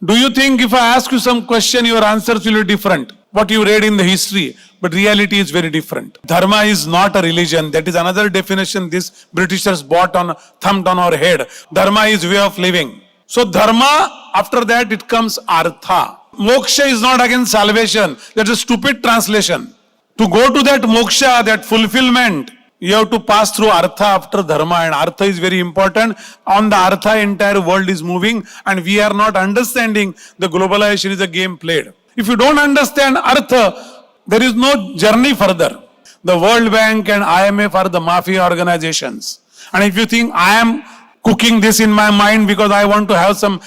Do you think if I ask you some question, your answers will be different? What you read in the history, but reality is very different. Dharma is not a religion. That is another definition these Britishers thumped on our head. Dharma is way of living. So dharma, after that it comes artha. Moksha is not against salvation. That's a stupid translation. To go to that moksha, that fulfillment, you have to pass through artha after dharma, and artha is very important. On the artha, entire world is moving, and we are not understanding the globalization is a game played. If you don't understand artha, there is no journey further. The World Bank and IMF are the mafia organizations. And if you think I am cooking this in my mind because I want to have some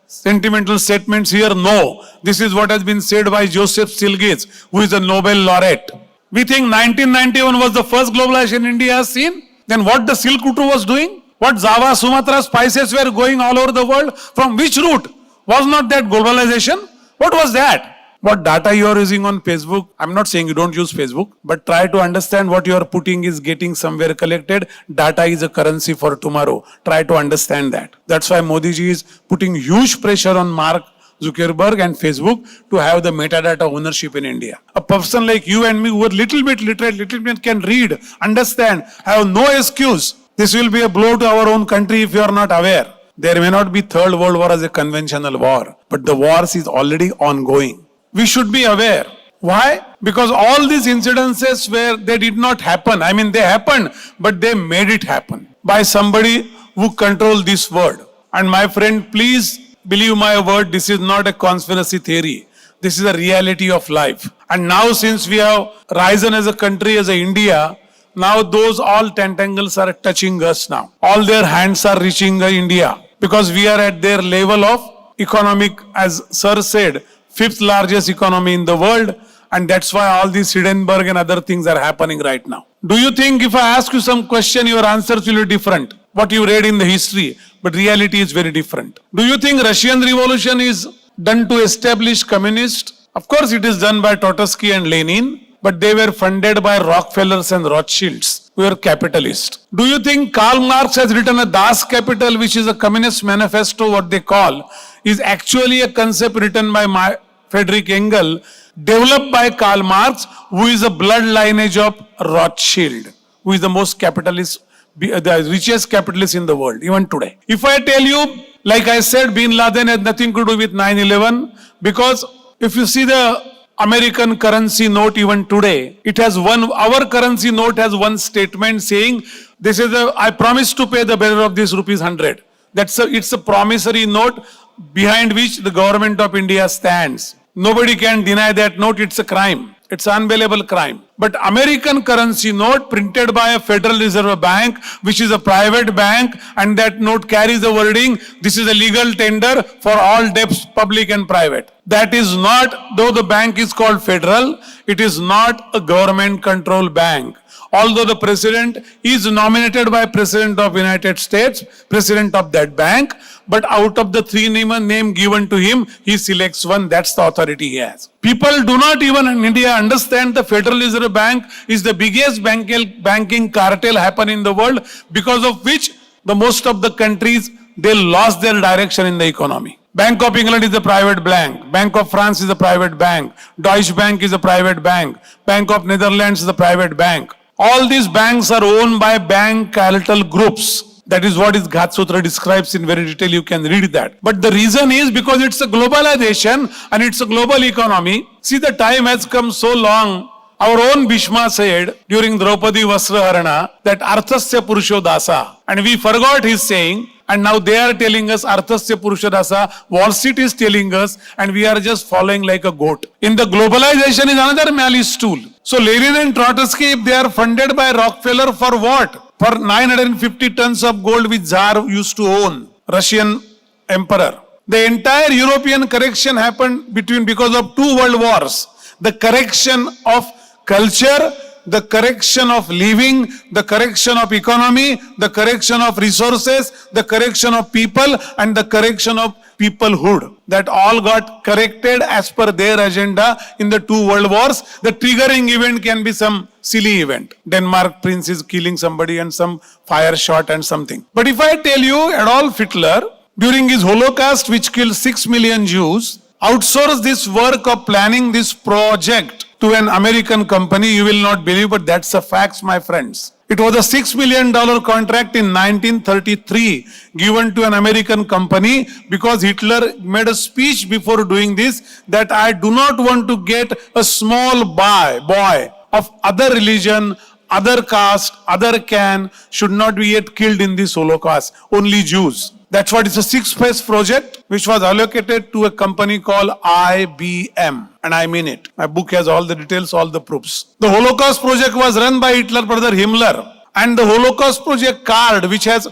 sentimental statements here, no. This is what has been said by Joseph Stiglitz, who is a Nobel laureate. We think 1991 was the first globalization India has seen. Then what the Silk Route was doing? What Java, Sumatra spices were going all over the world? From which route? Was not that globalization? What was that? What data you are using on Facebook? I'm not saying you don't use Facebook, but try to understand what you are putting is getting somewhere collected. Data is a currency for tomorrow. Try to understand that. That's why Modi ji is putting huge pressure on Mark Zuckerberg and Facebook to have the metadata ownership in India. A person like you and me who are little bit literate, little bit can read, understand, have no excuse. This will be a blow to our own country if you are not aware. There may not be Third World War as a conventional war, but the wars is already ongoing. We should be aware. Why? Because all these incidences where they did not happen, I mean they happened, but they made it happen by somebody who controlled this world. And my friend, please believe my word, this is not a conspiracy theory. This is a reality of life. And now since we have risen as a country, as a India, now those all tentacles are touching us now. All their hands are reaching India because we are at their level of economic, as Sir said, fifth largest economy in the world. And that's why all these Hindenburg and other things are happening right now. Do you think if I ask you some question, your answers will be different? What you read in the history, but reality is very different. Do you think Russian Revolution is done to establish communist? Of course it is done by Trotsky and Lenin, but they were funded by Rockefellers and Rothschilds, who were capitalists. Do you think Karl Marx has written a Das Kapital, which is a communist manifesto, what they call, is actually a concept written by Friedrich Engels, developed by Karl Marx, who is a blood lineage of Rothschild, who is the most capitalist, the richest capitalist in the world, even today. If I tell you, like I said, Bin Laden has nothing to do with 9/11, because if you see the American currency note even today, it has our currency note has one statement saying, this is I promise to pay the bearer of this rupees 100. It's a promissory note behind which the government of India stands. Nobody can deny that note. It's a crime. It's an unbelievable crime. But American currency note printed by a Federal Reserve Bank, which is a private bank, and that note carries the wording, this is a legal tender for all debts, public and private. That is not, though the bank is called federal, it is not a government controlled bank. Although the president is nominated by President of United States, president of that bank, but out of the three name given to him, he selects one. That's the authority he has. People do not even in India understand the Federal Reserve Bank is the biggest banking cartel happen in the world, because of which the most of the countries, they lost their direction in the economy. Bank of England is a private bank. Bank of France is a private bank. Deutsche Bank is a private bank. Bank of Netherlands is a private bank. All these banks are owned by bank cartel groups. That is what Ghat Sutra describes in very detail. You can read that. But the reason is because it's a globalization and it's a global economy. See, the time has come so long. Our own Bhishma said during Draupadi Vasraharana that Arthasya Purusho Dasa. And we forgot his saying. And now they are telling us Arthasya Purusha Dasa. Wall Street is telling us, and we are just following like a goat. In the globalization is another malice tool. So Lenin and Trotsky, if they are funded by Rockefeller for what? For 950 tons of gold which Tsar used to own, Russian emperor. The entire European correction happened because of two world wars. The correction of culture, the correction of living, the correction of economy, the correction of resources, the correction of people, and the correction of peoplehood. That all got corrected as per their agenda in the two world wars. The triggering event can be some silly event. Denmark prince is killing somebody and some fire shot and something. But if I tell you Adolf Hitler, during his Holocaust, which killed 6 million Jews, outsourced this work of planning this project to an American company. You will not believe, but that's a fact, my friends. It was a $6 million contract in 1933 given to an American company because Hitler made a speech before doing this that I do not want to get a small boy of other religion, other caste, other can should not be yet killed in this Holocaust. Only Jews. That's what it's a 6-phase project which was allocated to a company called IBM. And I mean it. My book has all the details, all the proofs. The Holocaust project was run by Hitler brother Himmler. And the Holocaust project card, which has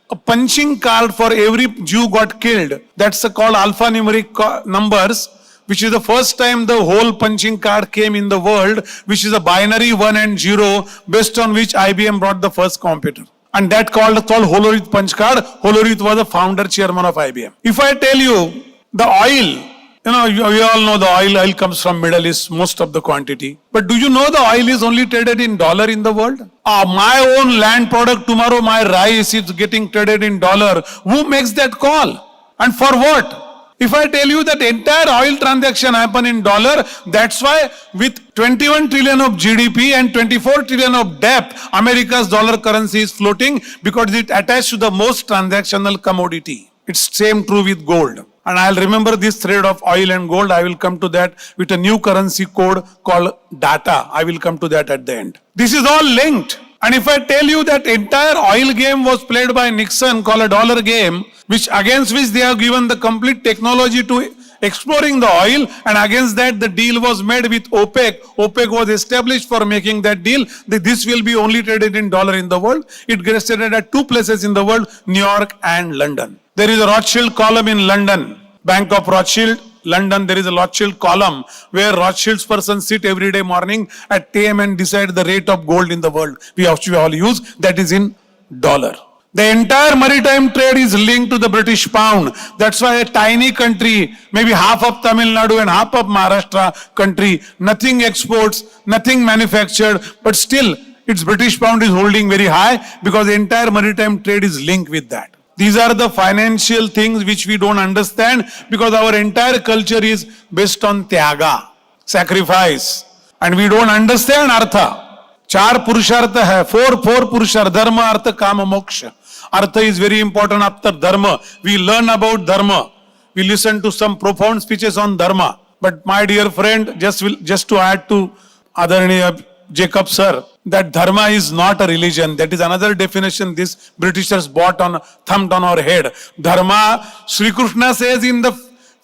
a punching card for every Jew got killed, that's called alphanumeric numbers, which is the first time the whole punching card came in the world, which is a binary 1 and 0, based on which IBM brought the first computer. And that called Holorith punch card. Holorith was the founder chairman of IBM. If I tell you the oil, we all know the oil comes from Middle East, most of the quantity. But do you know the oil is only traded in dollar in the world? My own land product tomorrow, my rice is getting traded in dollar. Who makes that call? And for what? If I tell you that entire oil transaction happen in dollar, that's why with 21 trillion of GDP and 24 trillion of debt, America's dollar currency is floating because it attached to the most transactional commodity. It's same true with gold. And I'll remember this thread of oil and gold. I will come to that with a new currency code called data. I will come to that at the end. This is all linked. And if I tell you that entire oil game was played by Nixon called a dollar game, against which they have given the complete technology to exploring the oil, and against that the deal was made with OPEC. OPEC was established for making that deal. This will be only traded in dollar in the world. It gets traded at 2 places in the world, New York and London. There is a Rothschild column in London, Bank of Rothschild. London, there is a Rothschild column where Rothschild's person sit every day morning at 10 a.m. and decide the rate of gold in the world. We all use that is in dollar. The entire maritime trade is linked to the British pound. That's why a tiny country, maybe half of Tamil Nadu and half of Maharashtra country, nothing exports, nothing manufactured, but still its British pound is holding very high because the entire maritime trade is linked with that. These are the financial things which we don't understand because our entire culture is based on tyaga, sacrifice. And we don't understand artha. 4 purushartha hai, 4 purushartha, dharma, artha, kama, moksha. Artha is very important after dharma. We learn about dharma. We listen to some profound speeches on dharma. But my dear friend, just to add to Adaraniya Jacob sir, that dharma is not a religion. That is another definition this Britishers thumped on our head. Dharma, Sri Krishna says in the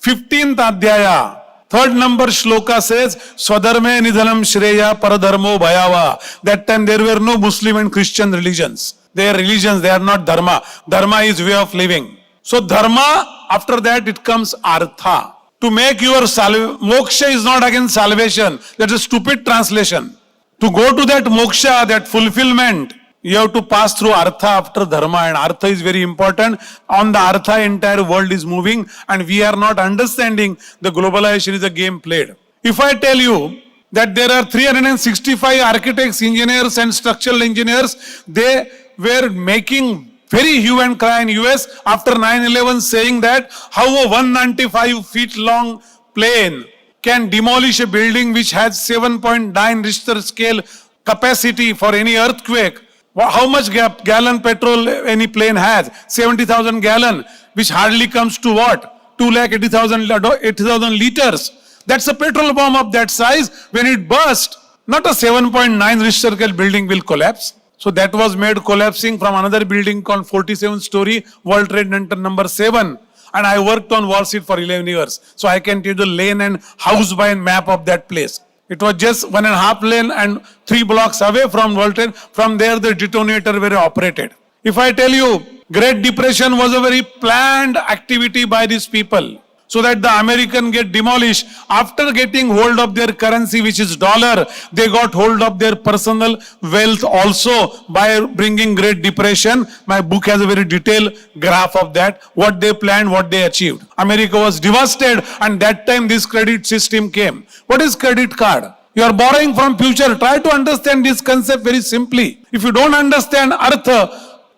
15th adhyaya, 3rd number shloka says, Swadharme nidhanam shreya paradharmo bhayava. That time there were no Muslim and Christian religions. They are religions, they are not dharma. Dharma is way of living. So dharma, after that it comes artha. To make your moksha is not against salvation. That's a stupid translation. To go to that moksha, that fulfillment, you have to pass through artha after dharma, and artha is very important. On the artha, entire world is moving, and we are not understanding the globalization is a game played. If I tell you that there are 365 architects, engineers and structural engineers, they were making very hue and cry in US after 9/11 saying that how a 195 feet long plane can demolish a building which has 7.9 Richter scale capacity for any earthquake. How much gallon petrol any plane has? 70,000 gallon, which hardly comes to what? 280,000 liters. That's a petrol bomb of that size. When it bursts, not a 7.9 Richter scale building will collapse. So that was made collapsing from another building called 47-story World Trade Center number 7. And I worked on Wall Street for 11 years. So I can tell you the lane and house by map of that place. It was just 1.5 lane and 3 blocks away from World Trade. From there, the detonator were operated. If I tell you, Great Depression was a very planned activity by these people, so that the American get demolished. After getting hold of their currency, which is dollar, they got hold of their personal wealth also by bringing Great Depression. My book has a very detailed graph of that, what they planned, what they achieved. America was devastated, and that time this credit system came. What is credit card? You are borrowing from future. Try to understand this concept very simply. If you don't understand artha,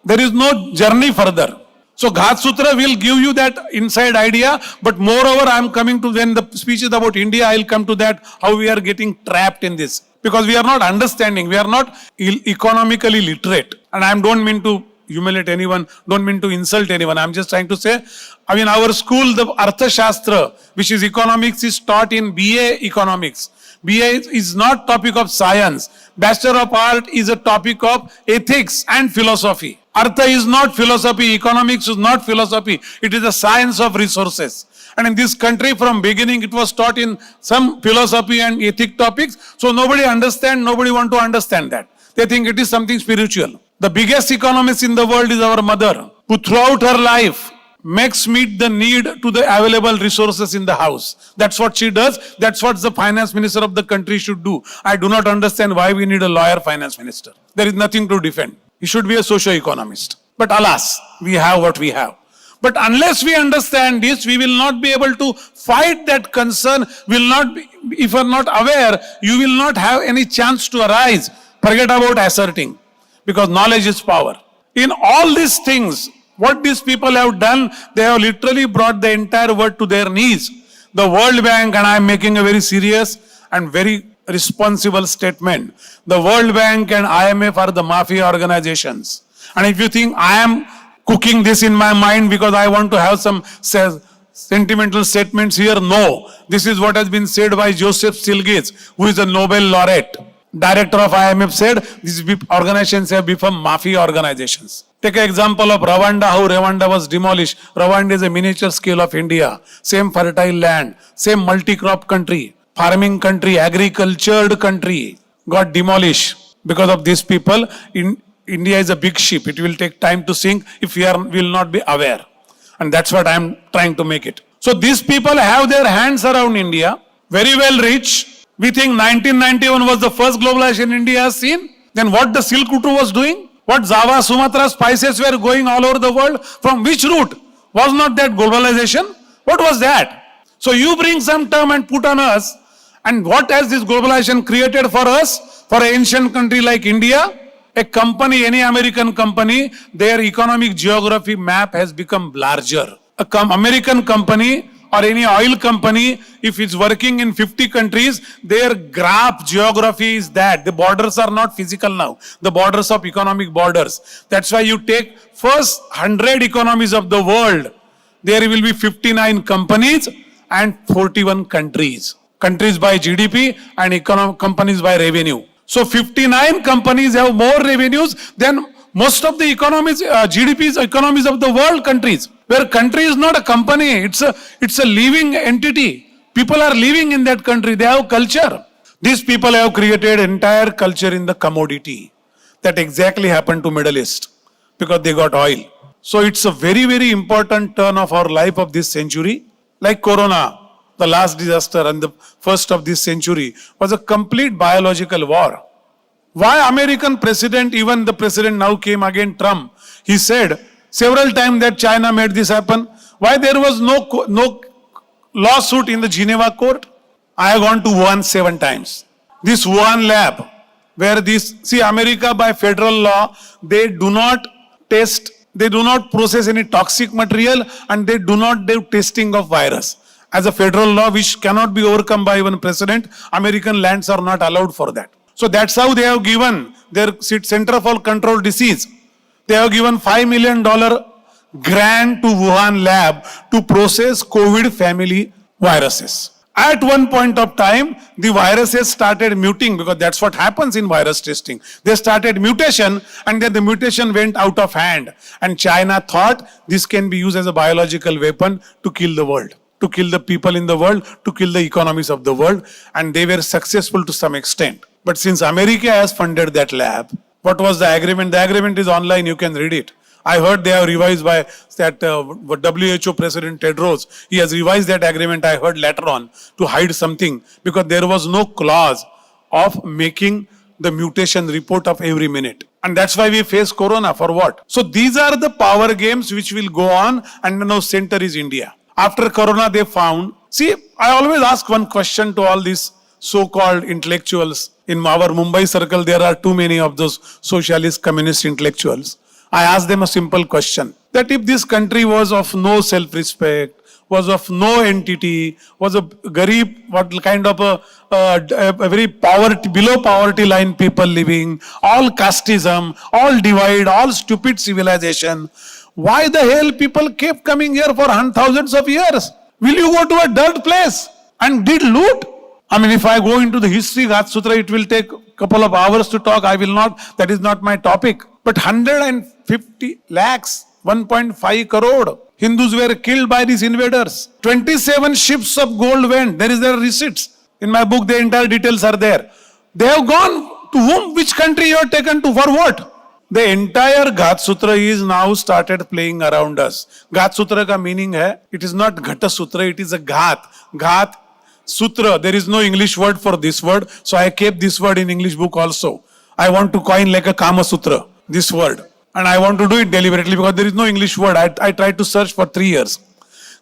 there is no journey further. So Ghat Sutra will give you that inside idea, but moreover, I am coming to when the speech is about India, I will come to that, how we are getting trapped in this. Because we are not understanding, we are not economically literate. And I don't mean to humiliate anyone, don't mean to insult anyone. I'm just trying to say, our school, the Artha Shastra, which is economics, is taught in BA economics. BA is not topic of science. Bachelor of Art is a topic of ethics and philosophy. Artha is not philosophy, economics is not philosophy. It is a science of resources. And in this country, from beginning, it was taught in some philosophy and ethic topics. So nobody want to understand that. They think it is something spiritual. The biggest economist in the world is our mother, who throughout her life makes meet the need to the available resources in the house. That's what she does. That's what the finance minister of the country should do. I do not understand why we need a lawyer finance minister. There is nothing to defend. He should be a socio-economist. But alas, we have what we have. But unless we understand this, we will not be able to fight that concern. If you are not aware, you will not have any chance to arise. Forget about asserting. Because knowledge is power. In all these things, what these people have done, they have literally brought the entire world to their knees. The World Bank, and I am making a very serious and very responsible statement. The World Bank and IMF are the mafia organizations. And if you think I am cooking this in my mind because I want to have some sentimental statements here, no. This is what has been said by Joseph Stiglitz, who is a Nobel laureate. Director of IMF said, these organizations have become mafia organizations. Take an example of Rwanda, how Rwanda was demolished. Rwanda is a miniature scale of India. Same fertile land, same multi-crop country, farming country, agricultured country, got demolished because of these people. India is a big ship. It will take time to sink if we will not be aware. And that's what I am trying to make it. So these people have their hands around India, very well rich. We think 1991 was the first globalization India has seen. Then what the Silk Route was doing? What Java, Sumatra spices were going all over the world? From which route? Was not that globalization? What was that? So you bring some term and put on us. And what has this globalization created for us? For an ancient country like India? A company, any American company, their economic geography map has become larger. American company or any oil company, if it's working in 50 countries, their graph geography is that. The borders are not physical now. The borders of economic borders. That's why you take first 100 economies of the world. There will be 59 companies and 41 countries. Countries by GDP and companies by revenue. So 59 companies have more revenues than most of the economies, GDPs, economies of the world countries. Where country is not a company, it's a living entity. People are living in that country, they have culture. These people have created entire culture in the commodity. That exactly happened to Middle East because they got oil. So it's a very, very important turn of our life of this century. Like Corona, the last disaster and the first of this century was a complete biological war. Why American president, even the president now came again, Trump, he said several times that China made this happen. Why there was no lawsuit in the Geneva court? I have gone to Wuhan 7 times. This Wuhan lab, where America by federal law, they do not test, they do not process any toxic material and they do not do testing of virus. As a federal law which cannot be overcome by even president, American lands are not allowed for that. So that's how they have given their Center for Control Disease. They have given $5 million grant to Wuhan lab to process COVID family viruses. At one point of time, the viruses started mutating because that's what happens in virus testing. They started mutation and then the mutation went out of hand. And China thought this can be used as a biological weapon to kill the world, to kill the people in the world, to kill the economies of the world. And they were successful to some extent. But since America has funded that lab, what was the agreement? The agreement is online, you can read it. I heard they have revised by that WHO President Tedros. He has revised that agreement, I heard later on, to hide something because there was no clause of making the mutation report of every minute. And that's why we face Corona. For what? So these are the power games which will go on and now center is India. After Corona they found, see, I always ask one question to all these so-called intellectuals. In our Mumbai circle, there are too many of those socialist communist intellectuals. I asked them a simple question, that if this country was of no self-respect, was of no entity, was a garib, what kind of a very poverty, below poverty line people living, all casteism, all divide, all stupid civilization, why the hell people kept coming here for thousands of years? Will you go to a dirt place and did loot? I mean, if I go into the history, Ghat Sutra, it will take a couple of hours to talk. I will not, that is not my topic. But 150 lakhs, 1.5 crore Hindus were killed by these invaders. 27 ships of gold went. There is their receipts. In my book, the entire details are there. They have gone to whom? Which country you have taken to? For what? The entire Ghat Sutra is now started playing around us. Ghat Sutra ka meaning hai, it is not Ghata Sutra, it is a Ghat. Ghat Sutra, there is no English word for this word. So I kept this word in English book also. I want to coin like a Kama Sutra, this word. And I want to do it deliberately because there is no English word. I tried to search for 3 years.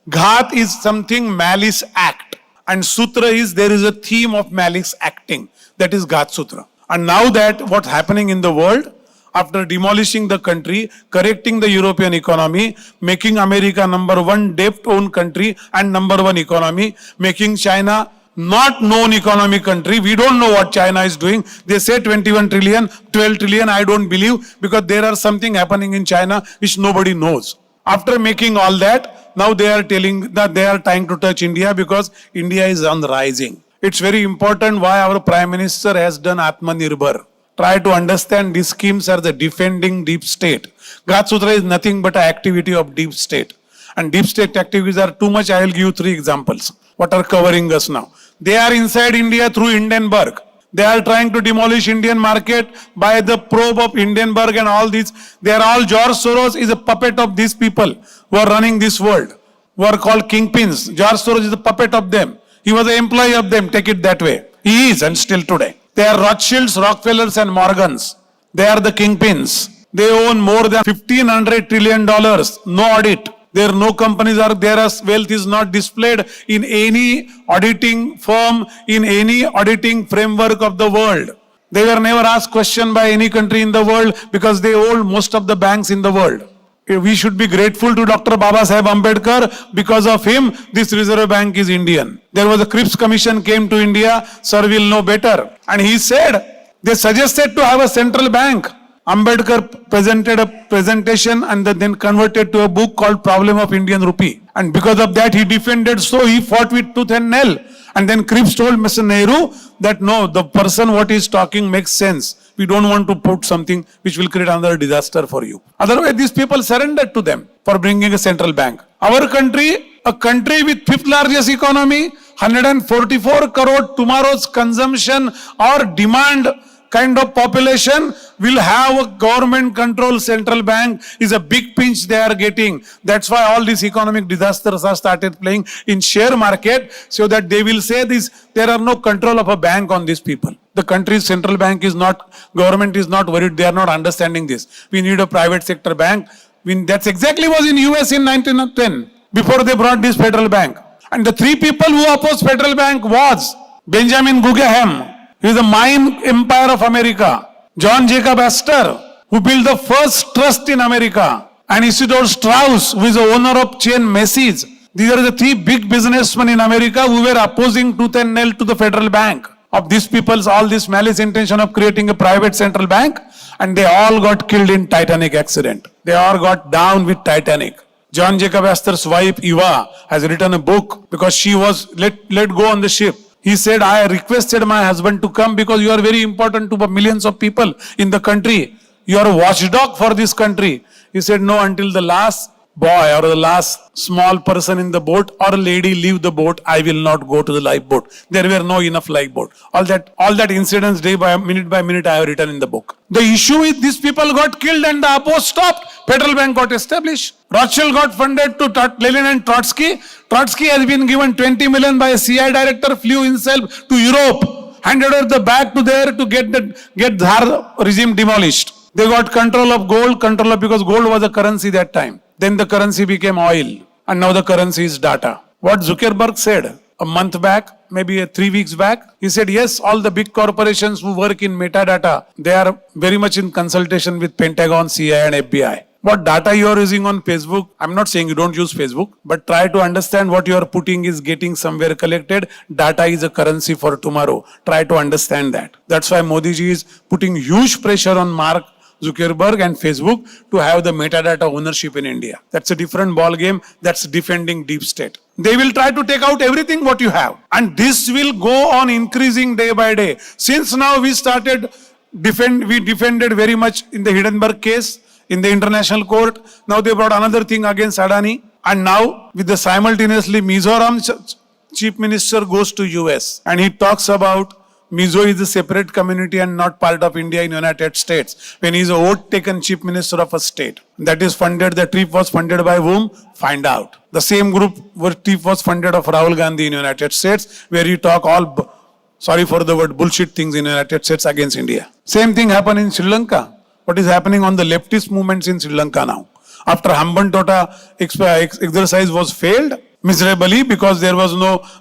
Ghat is something malice act. And Sutra is, there is a theme of malice acting. That is Ghat Sutra. And now that what's happening in the world, after demolishing the country, correcting the European economy, making America #1 debt-owned country and #1 economy, making China not known economic country. We don't know what China is doing. They say 21 trillion, 12 trillion. I don't believe because there are something happening in China which nobody knows. After making all that, now they are telling that they are trying to touch India because India is on the rising. It's very important why our Prime Minister has done Atmanirbhar. Try to understand these schemes are the defending deep state. Ghat Sutra is nothing but an activity of deep state. And deep state activities are too much. I will give you 3 examples. What are covering us now? They are inside India through Hindenburg. They are trying to demolish Indian market by the probe of Hindenburg and all these. They are all, George Soros is a puppet of these people who are running this world, who are called kingpins. George Soros is a puppet of them. He was an employee of them, take it that way. He is, and still today. They are Rothschilds, Rockefellers and Morgans. They are the kingpins. They own more than $1,500 trillion. No audit. There no companies are there, as wealth is not displayed in any auditing firm, in any auditing framework of the world. They were never asked question by any country in the world because they hold most of the banks in the world. We should be grateful to Dr. Baba Saheb Ambedkar. Because of him, this Reserve Bank is Indian. There was a Cripps Commission came to India. Sir will know better. And he said, they suggested to have a central bank. Ambedkar presented a presentation and then converted to a book called Problem of Indian Rupee. And because of that, he defended, so he fought with tooth and nail. And then Cripps told Mr. Nehru that no, the person what is talking makes sense. We don't want to put something which will create another disaster for you. Otherwise, these people surrendered to them for bringing a central bank. Our country, a country with 5th largest economy, 144 crore tomorrow's consumption or demand kind of population will have a government control central bank is a big pinch they are getting. That's why all these economic disasters are started playing in share market so that they will say this, there are no control of a bank on these people. The country's central bank is not, government is not worried, they are not understanding this. We need a private sector bank. That's exactly was in US in 1910 before they brought this federal bank. And the 3 people who opposed federal bank was Benjamin Guggenheim, he is the mine empire of America. John Jacob Astor, who built the first trust in America. And Isidore Straus, who is the owner of chain Macy's. These are the 3 big businessmen in America who were opposing tooth and nail to the federal bank. Of these people's, all this malice intention of creating a private central bank. And they all got killed in Titanic accident. They all got down with Titanic. John Jacob Astor's wife, Eva, has written a book because she was let go on the ship. He said, I requested my husband to come because you are very important to millions of people in the country. You are a watchdog for this country. He said, no, until the last boy or the last small person in the boat or a lady leave the boat, I will not go to the lifeboat. There were no enough lifeboat. All that incidents day by minute I have written in the book. The issue is these people got killed and the oppose stopped. Federal bank got established. Rothschild got funded to Lenin and Trotsky. Trotsky has been given 20 million by a CIA director, flew himself to Europe, handed over the bag to there to get Tsar regime demolished. They got control of gold, because gold was a currency that time. Then the currency became oil and now the currency is data. What Zuckerberg said a month back, maybe 3 weeks back. He said, yes, all the big corporations who work in metadata, they are very much in consultation with Pentagon, CIA and FBI. What data you are using on Facebook, I'm not saying you don't use Facebook, but try to understand what you are putting is getting somewhere collected. Data is a currency for tomorrow. Try to understand that. That's why Modi ji is putting huge pressure on Mark Zuckerberg and Facebook to have the metadata ownership in India. That's a different ball game. That's defending deep state. They will try to take out everything what you have. And this will go on increasing day by day. Since now we defended very much in the Hindenburg case, in the international court. Now they brought another thing against Adani. And now with the simultaneously Mizoram chief minister goes to US and he talks about Mizo is a separate community and not part of India in United States. When he is a vote-taken chief minister of a state. That is funded, the trip was funded by whom? Find out. The same group where trip was funded of Rahul Gandhi in United States, where you talk all, sorry for the word, bullshit things in United States against India. Same thing happened in Sri Lanka. What is happening on the leftist movements in Sri Lanka now? After Hambantota exercise was failed, miserably because there was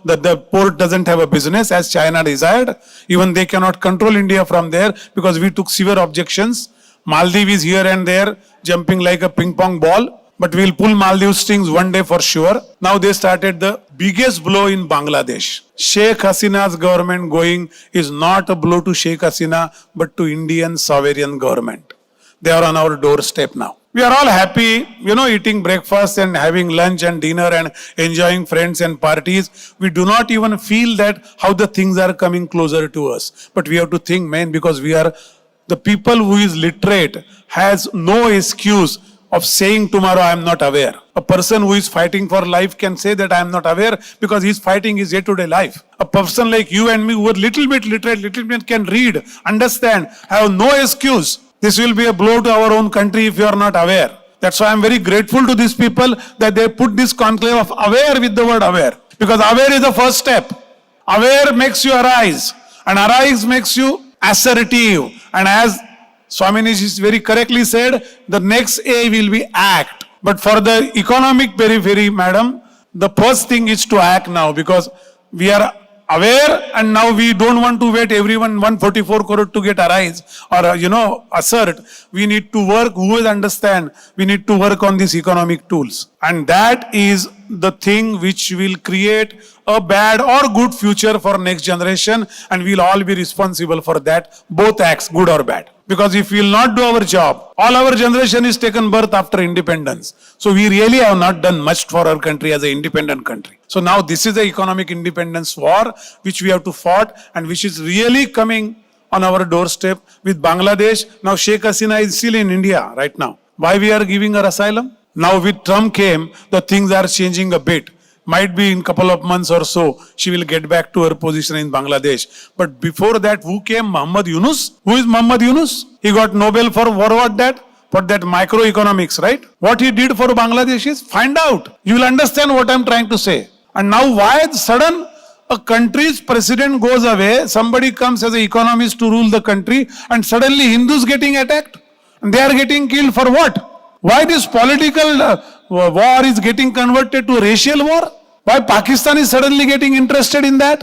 the port doesn't have a business as China desired. Even they cannot control India from there because we took severe objections. Maldives is here and there jumping like a ping pong ball. But we'll pull Maldives strings one day for sure. Now they started the biggest blow in Bangladesh. Sheikh Hasina's government going is not a blow to Sheikh Hasina but to Indian sovereign government. They are on our doorstep now. We are all happy, eating breakfast and having lunch and dinner and enjoying friends and parties. We do not even feel that how the things are coming closer to us. But we have to think, man, because we are, the people who is literate has no excuse of saying tomorrow I am not aware. A person who is fighting for life can say that I am not aware because he is fighting his day-to-day life. A person like you and me who are little bit literate, little bit can read, understand, have no excuse. This will be a blow to our own country if you are not aware. That's why I am very grateful to these people that they put this conclave of aware with the word aware. Because aware is the first step. Aware makes you arise. And arise makes you assertive. And as Swamini very correctly said, the next A will be act. But for the economic periphery, madam, the first thing is to act now because we are aware and now we don't want to wait everyone 144 crore to get arise or assert. We need to work, who will understand, we need to work on these economic tools. And that is the thing which will create a bad or good future for next generation and we'll all be responsible for that, both acts, good or bad. Because if we will not do our job, all our generation is taken birth after independence. So we really have not done much for our country as an independent country. So now this is the economic independence war which we have to fight and which is really coming on our doorstep with Bangladesh. Now Sheikh Hasina is still in India right now. Why we are giving her asylum? Now with Trump came, the things are changing a bit. Might be in couple of months or so, she will get back to her position in Bangladesh. But before that, who came? Muhammad Yunus. Who is Muhammad Yunus? He got Nobel for what that? For that microeconomics, right? What he did for Bangladesh is find out. You will understand what I'm trying to say. And now why sudden a country's president goes away, somebody comes as an economist to rule the country and suddenly Hindus getting attacked? And they are getting killed for what? Why this political war is getting converted to a racial war? Why Pakistan is suddenly getting interested in that?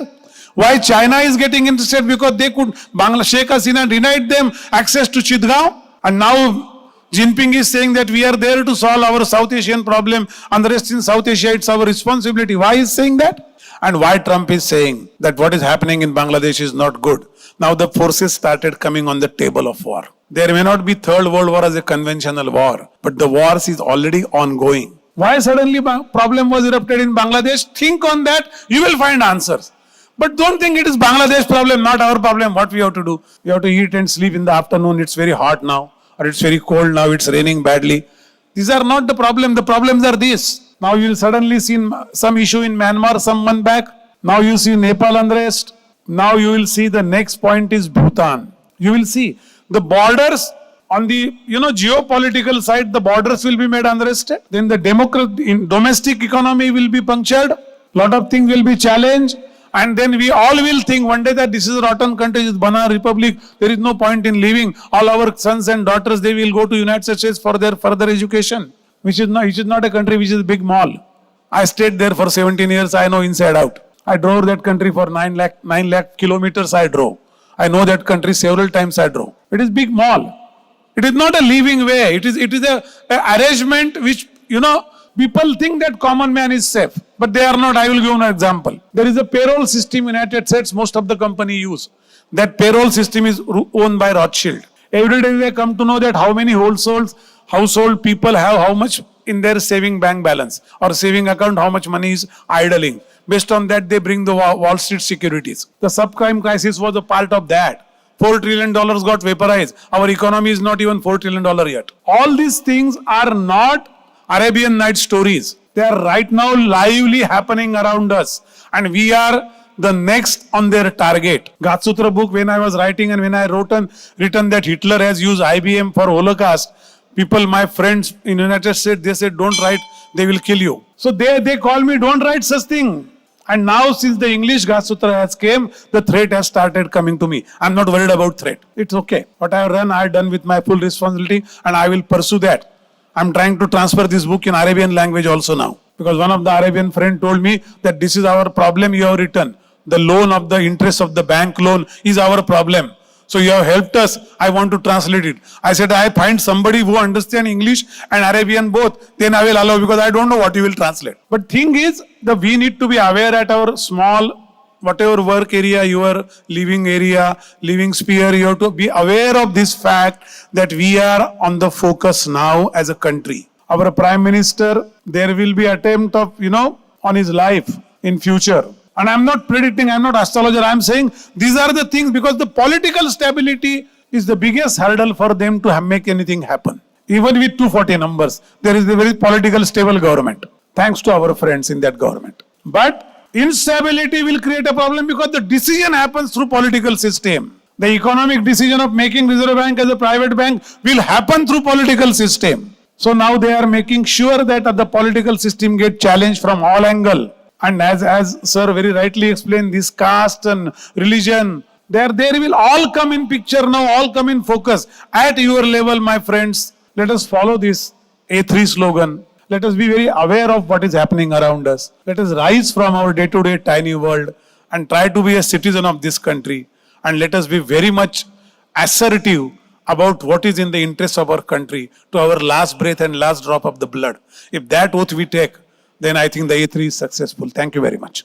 Why China is getting interested? Because they could, Sheikh Hasina denied them access to Chitgaon. And now Jinping is saying that we are there to solve our South Asian problem and the rest in South Asia, it's our responsibility. Why is saying that? And why Trump is saying that what is happening in Bangladesh is not good. Now the forces started coming on the table of war. There may not be Third World War as a conventional war, but the wars is already ongoing. Why suddenly problem was erupted in Bangladesh? Think on that, you will find answers. But don't think it is Bangladesh problem, not our problem. What we have to do? We have to eat and sleep in the afternoon. It's very hot now, or it's very cold now, it's raining badly. These are not the problem. The problems are these. Now you will suddenly see some issue in Myanmar some month back. Now you see Nepal unrest. Now you will see the next point is Bhutan. You will see the borders on the geopolitical side, the borders will be made unrested. Then the domestic economy will be punctured. Lot of things will be challenged. And then we all will think one day that this is a rotten country, this is Banana Republic. There is no point in leaving. All our sons and daughters, they will go to United States for their further education. Which is not a country which is a big mall. I stayed there for 17 years. I know inside out. I drove that country for 9 lakh kilometers I drove. I know that country several times I drove. It is big mall. It is not a living way. It is a arrangement which, people think that common man is safe, but they are not. I will give you an example. There is a payroll system in United States most of the company use. That payroll system is owned by Rothschild. Every day they come to know that how many household people have how much in their saving bank balance or saving account, how much money is idling. Based on that, they bring the Wall Street securities. The subprime crisis was a part of that. $4 trillion got vaporized. Our economy is not even $4 trillion yet. All these things are not Arabian Night stories. They are right now lively happening around us. And we are the next on their target. Gatsutra book, when I was writing and when I written that Hitler has used IBM for Holocaust, people, my friends in United States, they said, don't write, they will kill you. So they call me, don't write such thing. And now since the English Gatsutra has came, the threat has started coming to me. I'm not worried about threat. It's okay. What I have done with my full responsibility and I will pursue that. I'm trying to transfer this book in Arabian language also now. Because one of the Arabian friend told me that this is our problem you have written. The loan of the interest of the bank loan is our problem. So you have helped us. I want to translate it. I said, I find somebody who understands English and Arabian both, then I will allow, because I don't know what you will translate. But thing is, we need to be aware at our small, whatever work area, your living sphere, you have to be aware of this fact that we are on the focus now as a country. Our Prime Minister, there will be attempt of, on his life in future. And I'm not predicting, I'm not astrologer, I'm saying these are the things, because the political stability is the biggest hurdle for them to make anything happen. Even with 240 numbers, there is a very political stable government, thanks to our friends in that government. But instability will create a problem because the decision happens through political system. The economic decision of making Reserve Bank as a private bank will happen through political system. So now they are making sure that the political system get challenged from all angles. And as sir very rightly explained, this caste and religion, they will all come in picture now, all come in focus. At your level, my friends, let us follow this A3 slogan. Let us be very aware of what is happening around us. Let us rise from our day-to-day tiny world and try to be a citizen of this country. And let us be very much assertive about what is in the interest of our country to our last breath and last drop of the blood. If that oath we take, then I think the A3 is successful. Thank you very much.